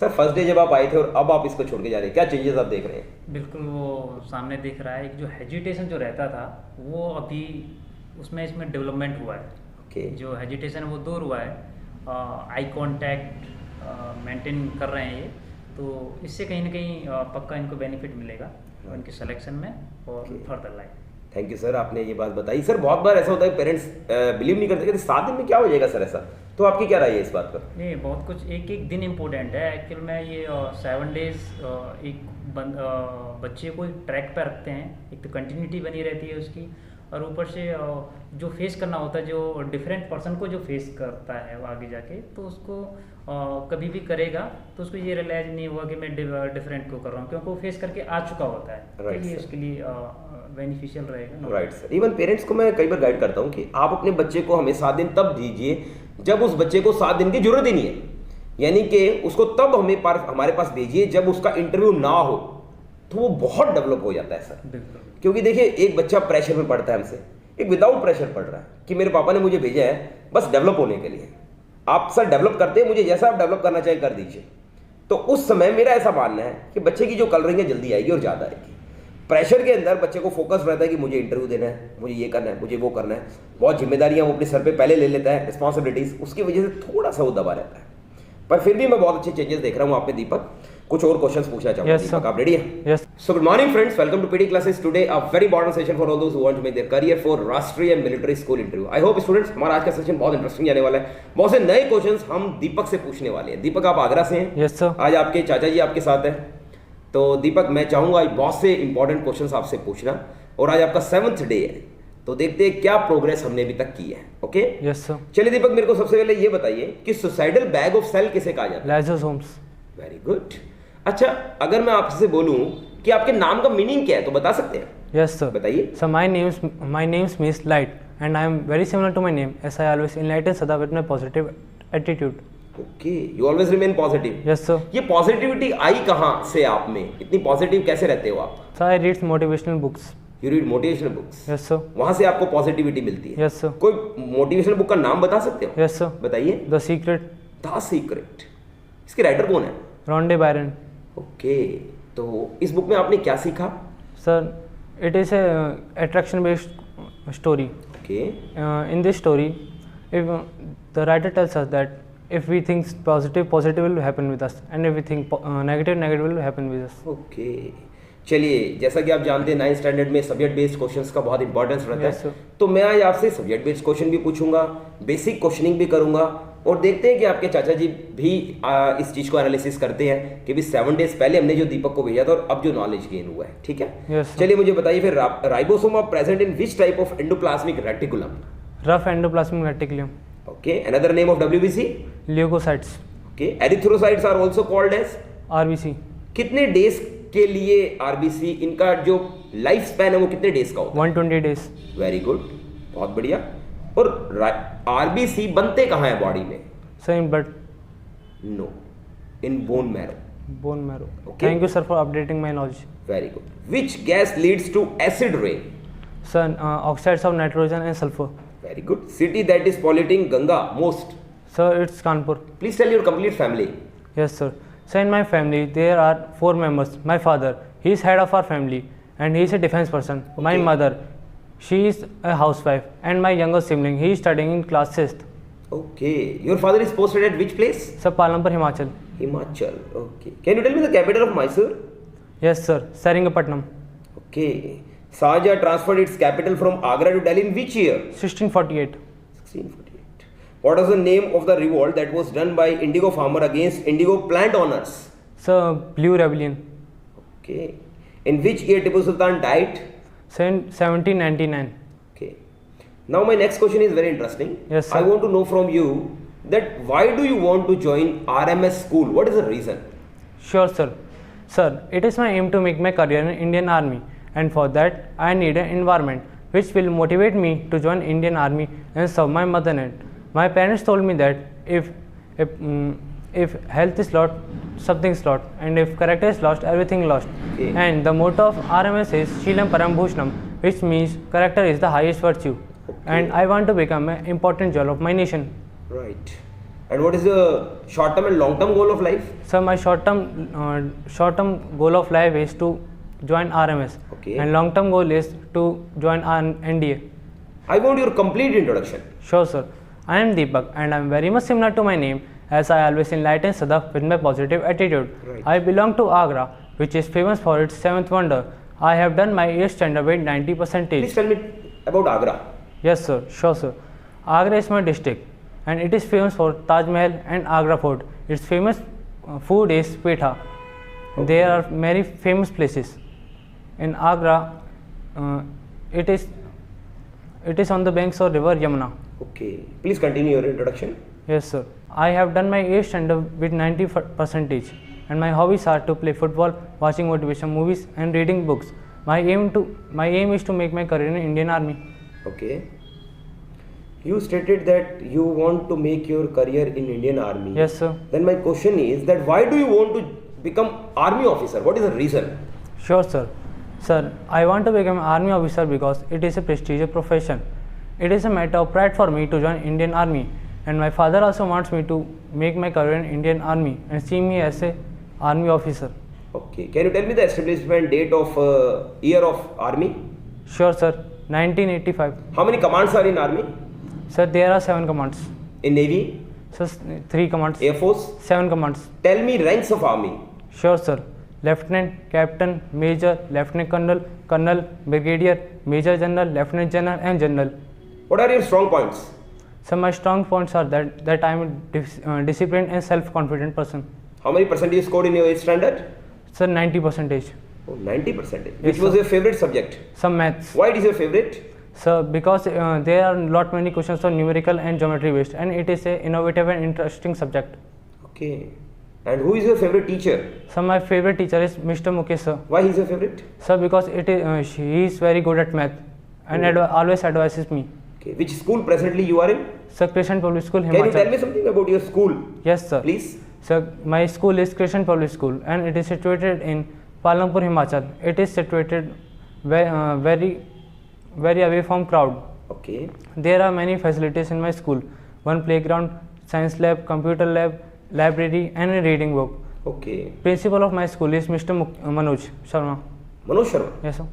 Sir first day जब आप आए थे और अब आप इसको छोड़ के जा रहे हैं, क्या चेंजेस आप देख रहे हैं? बिल्कुल वो सामने दिख रहा है। एक जो हेजिटेशन जो रहता था वो अभी इसमें डेवलपमेंट हुआ है। ओके। जो हेजिटेशन है वो दूर हुआ है। आई कांटेक्ट मेंटेन कर रहे हैं ये, तो इससे कहीं ना कहीं पक्का इनको बेनिफिट मिलेगा उनके सिलेक्शन में और further life. Thank you sir, आपने ये बात बताई। सर बहुत बार ऐसा होता है पेरेंट्स बिलीव नहीं करते कि 7 दिन में क्या हो जाएगा सर, ऐसा तो आपकी क्या राय है इस बात पर? नहीं, बहुत कुछ एक एक दिन इम्पोर्टेंट है एक्चुअल में। ये 7 डेज एक बच्चे को एक ट्रैक पे रखते हैं, एक तो कंटिन्यूटी बनी रहती है उसकी, और ऊपर से जो फेस करना होता है, जो डिफरेंट पर्सन को जो फेस करता है वो आगे जाके, तो उसको कभी भी करेगा तो उसको ये रियलाइज नहीं हुआ कि मैं डिफरेंट क्यों कर रहा हूँ, क्योंकि वो फेस करके आ चुका होता है। तो ये उसके लिए बेनिफिशियल रहेगा। Right sir. इवन पेरेंट्स को मैं कई बार गाइड करता हूँ कि आप अपने बच्चे को हमें 7 दिन तब दीजिए जब उस बच्चे को 7 दिन की जरूरत ही नहीं है, यानी कि उसको तब हमारे पास भेजिए जब उसका इंटरव्यू ना हो, तो वो बहुत डेवलप हो जाता है सर। क्योंकि देखिए एक बच्चा प्रेशर में पढ़ता है हमसे, एक विदाउट प्रेशर पढ़ रहा है कि मेरे पापा ने मुझे भेजा है बस डेवलप होने के लिए। आप सर डेवलप करते हैं, मुझे जैसा आप डेवलप करना चाहिए कर दीजिए। तो उस समय मेरा ऐसा मानना है कि बच्चे की जो कलरिंग है जल्दी आएगी और ज़्यादा आएगी। प्रेशर के अंदर बच्चे को फोकस रहता है कि मुझे इंटरव्यू देना है, मुझे ये करना है, मुझे वो करना है, बहुत जिम्मेदारियां वो अपने सर पे पहले ले लेता है, रिस्पॉन्सिबिलिटीज, उसकी वजह से थोड़ा सा वो दबा रहता है। पर फिर भी मैं बहुत अच्छे चेंजेस देख रहा हूँ आप में दीपक। कुछ और क्वेश्चंस पूछना चाहूंगा। Yes, दीपक sir. आप रेडी हैं? Yes. So good morning friends, welcome to PD classes. Today a very important session for all those who want to make their career for राष्ट्रीय military school interview. I hope students हमारा आज का session बहुत interesting जाने वाला है। बहुत से नए क्वेश्चंस हम दीपक से पूछने वाले हैं। दीपक आप आगरा से हैं? Yes, sir. आज आपके चाचा जी आपके साथ हैं। तो दीपक मैं चाहूंगा बहुत से इंपॉर्टेंट क्वेश्चंस आपसे पूछना, और आज आपका 7th डे है, तो देखते हैं क्या प्रोग्रेस हमने अभी तक की है। ओके? Yes sir. चलिए दीपक मेरे को सबसे पहले ये बताइए कि सुसाइडल बैग ऑफ सेल किसे कहा जाता है? लाइसोसोम्स। Very good. अच्छा, अगर मैं आपसे बोलूं कि आपके नाम का मीनिंग क्या है तो बता सकते हैं? Yes sir. बताइए। Sir my names means light and I am very similar to my name as I always enlighten सदा with my positive attitude. Okay, you always remain positive. Yes sir. ये positivity आई कहां से आप में? इतनी positive कैसे रहते हो आप? Sir I read motivational books. You read motivational books? Yes sir. वहां से आपको पॉजिटिविटी मिलती है? Yes sir. कोई मोटिवेशनल बुक का नाम बता सकते हो? Yes sir. बताइए। The secret. The secret. इसके राइटर कौन है? रॉन्डे बायरन। ओके, तो इस बुक में आपने क्या सीखा? Sir it is a attraction based story. Okay. In this story, if the writer tells us that if we think positive, positive will happen with us, and if we think negative, negative will happen with us. Okay, चलिए जैसा कि आप जानते हैं 9th standard में subject based questions का बहुत importance रहता Yes, है। sir. तो मैं आज आपसे सब्जेक्ट बेस्ड क्वेश्चन भी पूछूंगा, बेसिक क्वेश्चनिंग भी करूंगा, और देखते हैं कि आपके चाचा जी भी इस चीज को एनालिसिस करते हैं कि भी 7 डेज पहले हमने जो दीपक को भेजा था और अब जो नॉलेज गेन हुआ है। ठीक है? Yes, sir. चलिए मुझे बताइए फिर ribosome are present in which type of endoplasmic reticulum? Rough endoplasmic reticulum. Okay, another name of WBC? Leukocytes. Okay, erythrocytes are also called as? RBC. कितने डेज के लिए आरबीसी, इनका जो लाइफ स्पैन है वो कितने डेज का होता है? 120 days. वेरी गुड, बहुत बढ़िया। और आरबीसी बनते कहाँ है बॉडी में? Sir in blood. No, in bone marrow. Bone marrow. Okay. Thank you sir for updating my knowledge. Very good. Which gas leads to acid rain? Sir, oxides of nitrogen and sulfur. Very good. City that is polluting Ganga most? Sir, it's Kanpur. Please tell your complete family. Yes sir. So in my family there are 4 members. My father, he is head of our family and he is a defense person. My Okay. mother, she is a housewife, and my younger sibling, he is studying in class 6th. Okay, your father is posted at which place? Sir, Palampur, Himachal. Himachal. Okay, can you tell me the capital of Mysore? Yes sir. Seringapatam. ओके, Shahjahan transferred its capital from Agra to Delhi in which year? 1648. 1648. What was the name of the revolt that was done by indigo farmer against indigo plant owners? Sir, Blue Rebellion. Okay. In which year Tipu Sultan died? Sir, in 1799. Okay. Now my next question is very interesting. Yes, sir. I want to know from you that why do you want to join RMS school? What is the reason? Sure sir. Sir, it is my aim to make my career in Indian Army, and for that I need an environment which will motivate me to join Indian Army and serve my motherland. My parents told me that if health is lost, something is lost, and if character is lost, everything lost. Okay. And the motto of RMS is Shilam Param Bhushnam, which means character is the highest virtue. Okay. And I want to become an important jewel of my nation. Right. And what is the short term and long term goal of life? So my short-term goal of life is to join RMS, Okay. and long-term goal is to join NDA. I want your complete introduction. Sure, sir. I am Deepak, and I am very much similar to my name, as I always enlighten Sadaf with my positive attitude. Right. I belong to Agra, which is famous for its seventh wonder. I have done my 8th standard with 90%. Please tell me about Agra. Yes, sir. Sure, sir. Agra is my district, and it is famous for Taj Mahal and Agra Fort. Its famous food is petha. There are many famous places in Agra. It is on the banks of river Yamuna. Okay. Please continue your introduction. Yes, sir. I have done my 8th standard with 90%, and my hobbies are to play football, watching motivation movies, and reading books. My aim is to make my career in Indian Army. Okay. You stated that you want to make your career in Indian Army. Yes, sir. Then my question is that why do you want to become army officer? What is the reason? Sure, sir. Sir, I want to become an army officer because it is a prestigious profession. It is a matter of pride for me to join Indian Army, and my father also wants me to make my career in Indian Army and see me as a army officer. Okay. Can you tell me the establishment date of year of army? Sure, sir. 1985. How many commands are in army? Sir, there are 7 commands. In navy, Sir, 3 commands. air force? 7 commands. Tell me ranks of army. Sure, sir. Lieutenant, Captain, Major, Lieutenant Colonel, Colonel, Brigadier, Major General, Lieutenant General, and General. What are your strong points? So my strong points are that I am a disciplined and self-confident person. How many percent you scored in your 8th standard? Sir, 90%. Oh, 90%. Yes, Which was sir. your favorite subject? Some maths. Why it is your favorite? So because there are lot many questions on numerical and geometry based, and it is a innovative and interesting subject. Okay. And who is your favorite teacher? So my favorite teacher is Mr. Mukesh, sir. Why he is your favorite? Sir, because he is very good at math and always advises me. Okay. Which school presently you are in? Sir, Crescent Public School, Can you tell Himachal. me something about your school? Yes, sir. Please. Sir, my school is Crescent Public School, and it is situated in Palampur, Himachal. It is situated very away from crowd. Okay. There are many facilities in my school: one playground, science lab, computer lab, library, and a reading book. Okay. Principal of my school is Mr. Manoj Sharma. Manoj Sharma. Yes, sir.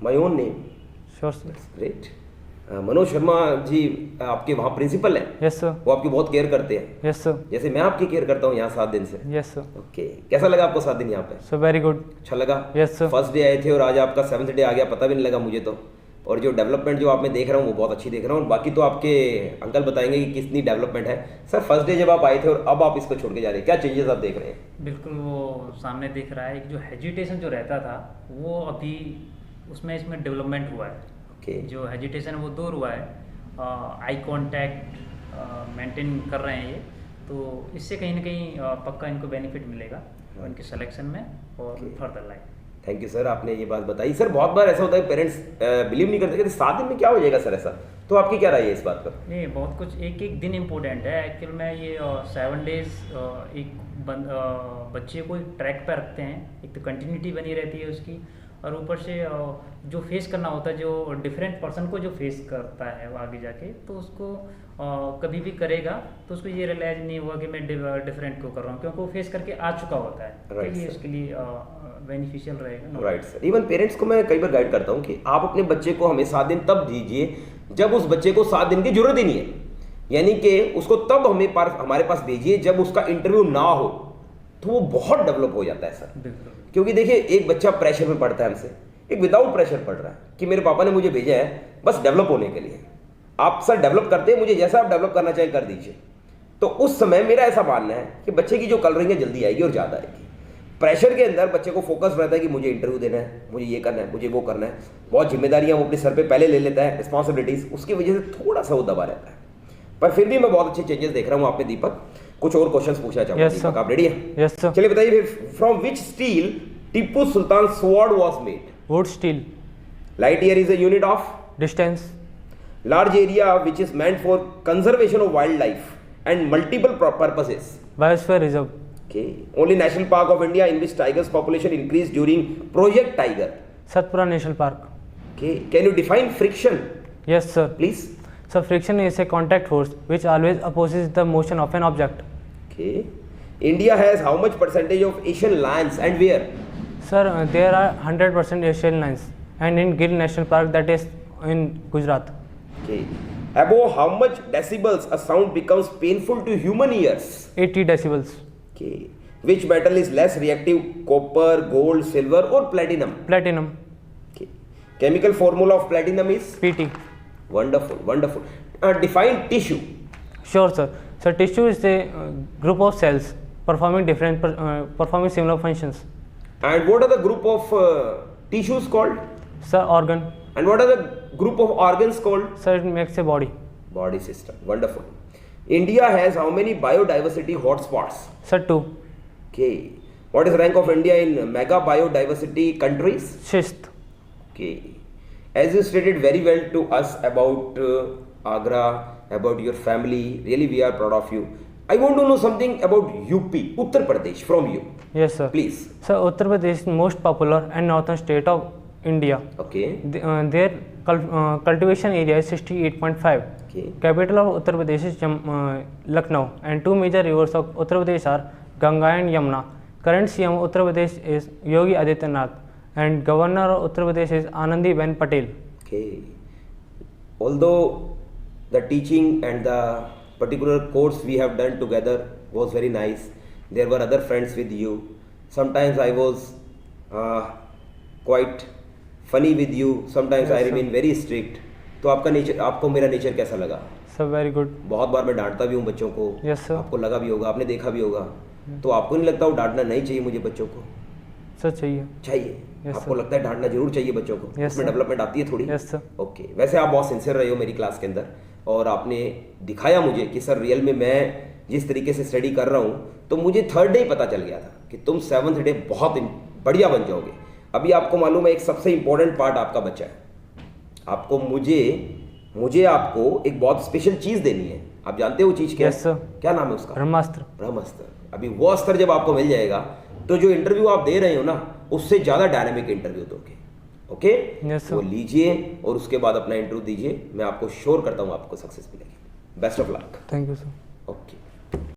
My own name. Sure, sir. That's great. Manoj Sharma ji आपके वहाँ principal हैं. Yes, sir. वो आपकी बहुत care करते हैं. Yes, sir. जैसे मैं आपकी केयर करता हूँ यहाँ 7 दिन से. Yes, sir. ओके. कैसा लगा आपको 7 दिन यहाँ पे? So very good. अच्छा लगा? Yes, sir. फर्स्ट डे आए थे और आज आपका 7th डे आ गया, पता भी नहीं लगा मुझे तो. और जो डेवलपमेंट जो आप में देख रहा हूँ वो बहुत अच्छी देख रहा हूँ. बाकी तो आपके अंकल बताएंगे कि कितनी डेवलपमेंट है. सर फर्स्ट डे जब आप आए थे और अब आप इसको छोड़ के जा रहे हैं, क्या चेंजेस आप देख रहे हैं? बिल्कुल वो सामने दिख रहा है, जो हेजिटेशन जो रहता था वो अभी इसमें डेवलपमेंट हुआ है. ओके. जो हेजिटेशन वो दूर हुआ है. आई कांटेक्ट मेंटेन कर रहे हैं ये, तो इससे कहीं ना कहीं पक्का इनको बेनिफिट मिलेगा उनके सिलेक्शन में और further life. Thank you sir, आपने ये बात बताई. सर बहुत बार ऐसा होता है पेरेंट्स बिलीव नहीं करते कि 7 दिन में क्या हो जाएगा सर ऐसा, तो आपकी क्या राय है इस बात पर? नहीं, बहुत कुछ एक दिन इम्पोर्टेंट है. एक्चुअल में ये 7 डेज बच्चे को ट्रैक पे रखते हैं. एक तो कंटिन्यूटी बनी रहती है उसकी, और ऊपर से जो फेस करना होता है, जो डिफरेंट पर्सन को जो फेस करता है वो आगे जाके, तो उसको कभी भी करेगा तो उसको ये रियलाइज नहीं हुआ कि मैं डिफरेंट को कर रहा हूँ, क्योंकि वो फेस करके आ चुका होता है. तो ये उसके लिए बेनिफिशियल रहेगा. Right sir. इवन पेरेंट्स को मैं कई बार गाइड करता हूँ कि आप अपने बच्चे को हमें 7 दिन तब दीजिए जब उस बच्चे को 7 दिन की जरूरत ही नहीं है. यानी कि उसको तब हमारे पास भेजिए जब उसका इंटरव्यू ना हो, तो वो बहुत डेवलप हो जाता है सर. क्योंकि देखिए एक बच्चा प्रेशर में पढ़ता है हमसे, एक विदाउट प्रेशर पढ़ रहा है कि मेरे पापा ने मुझे भेजा है बस डेवलप होने के लिए. आप सर डेवलप करते हैं, मुझे जैसा आप डेवलप करना चाहें कर दीजिए. तो उस समय मेरा ऐसा मानना है कि बच्चे की जो कलरिंग है जल्दी आएगी और ज़्यादा आएगी. प्रेशर के अंदर बच्चे को फोकस रहता है कि मुझे इंटरव्यू देना है, मुझे ये करना है, मुझे वो करना है. बहुत जिम्मेदारियां वो अपने सर पे पहले ले लेता है, रिस्पॉन्सिबिलिटीज, उसकी वजह से थोड़ा सा वो दबा रहता है. पर फिर भी मैं बहुत अच्छे चेंजेस देख रहा हूँ आप में. दीपक, कुछ और क्वेश्चंस पूछना चाहूँगा. Yes, दीपक, आप रेडी हैं? Yes, sir. चलिए बताइए, from which steel Tipu Sultan sword was made? Wood steel. Light year is a unit of? Distance. Large area which is meant for conservation of wildlife and multiple purposes? Biosphere reserve. Okay. Only national park of India in which tigers population increased during Project Tiger? Satpura National Park. Okay. Can you define friction, Yes, sir. please? So friction is a contact force which always opposes the motion of an object. Okay. India has how much percentage of Asian lions and where? Sir, there are 100% Asian lions and in Gir National Park, that is in Gujarat. Okay. Above how much decibels a sound becomes painful to human ears? 80 decibels. Okay. Which metal is less reactive? Copper, gold, silver or platinum? Platinum. Okay. Chemical formula of platinum is? PT. Wonderful, wonderful. Define tissue. Sure, sir. So tissue is a group of cells performing similar functions. And what are the group of tissues called? Sir, organ. And what are the group of organs called? Sir, it makes a body. Body system. Wonderful. India has how many biodiversity hotspots? Sir, 2. Okay. What is rank of India in mega biodiversity countries? 6th. Okay. As you stated very well to us about Agra, about your family, really we are proud of you. I want to know something about UP, Uttar Pradesh, from you. Yes, sir. Please. So Uttar Pradesh is most popular and northern state of India. Okay. Their cultivation area is 68.5. Okay. Capital of Uttar Pradesh is Lucknow, and two major rivers of Uttar Pradesh are Ganga and Yamuna. Current CM of Uttar Pradesh is Yogi Adityanath, and Governor of Uttar Pradesh is Anandiben Patel. Okay. Although the teaching and the particular course we have done together was very nice, there were other friends with you. Sometimes I was quite funny with you. Sometimes Yes, I sir. remain very strict. तो आपका nature, आपको मेरा nature कैसा लगा? Sir, very good. बहुत बार मैं डांटता भी हूँ बच्चों को. Yes, sir. आपको लगा भी होगा, आपने देखा भी होगा. तो आपको नहीं लगता वो डांटना नहीं चाहिए मुझे बच्चों को? Sir, चाहिए. चाहिए. Yes, आपको sir. लगता है डांटना जरूर चाहिए बच्चों को? Yes, उसमें sir. डेवलपमेंट आती है थोड़ी? Yes, sir. ओके. वैसे आप बहुत सिंसियर रहे हो मेरी क्लास के अंदर और आपने दिखाया मुझे कि सर रियल में मैं जिस तरीके से स्टडी कर रहा हूँ तो मुझे थर्ड डे ही पता चल गया था कि तुम 7th डे बहुत बढ़िया बन जाओगे. अभी आपको मालूम है एक सबसे इंपॉर्टेंट पार्ट आपका बचा है. आपको मुझे आपको एक बहुत स्पेशल चीज़ देनी है. आप जानते हो वो चीज़ क्या है? Yes, sir. क्या नाम है उसका? ब्रह्मास्त्र. ब्रह्मास्त्र. अभी वो अस्त्र जब आपको मिल जाएगा तो जो इंटरव्यू आप दे रहे हो ना उससे ज़्यादा डायनामिक इंटरव्यू दोगे. ओके? Yes, sir. वो लीजिए और उसके बाद अपना इंटरव्यू दीजिए. मैं आपको श्योर करता हूँ आपको सक्सेस मिलेगी. Best of luck. Thank you, sir. Okay.